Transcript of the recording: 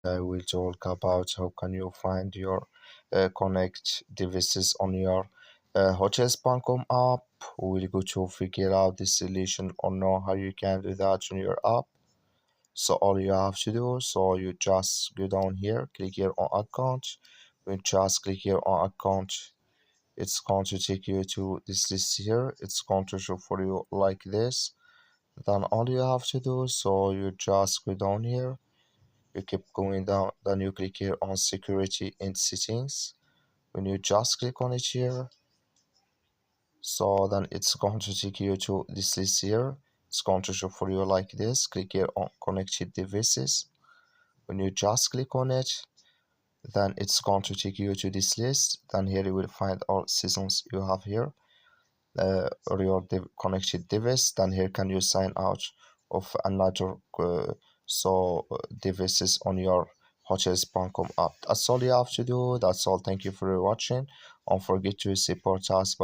I will talk about how can you find your connect devices on your Hotels.com app. We'll go to figure out the solution or know how you can do that on your app. So all you have to do, so you just go down here, click here on account. When you just click here on account, it's going to take you to this list here. It's going to show for you like this. Then all you have to do, so you just go down here, you keep going down, then you click here on security and settings. When you just click on it here, so then it's going to take you to this list here. It's going to show for you like this. Click here on connected devices. When you just click on it, then it's going to take you to this list. Then here you will find all seasons you have here, or your connected device. Then here can you sign out of another devices on your Hotels.com app. That's all you have to do. That's all. Thank you for watching. Don't forget to support us.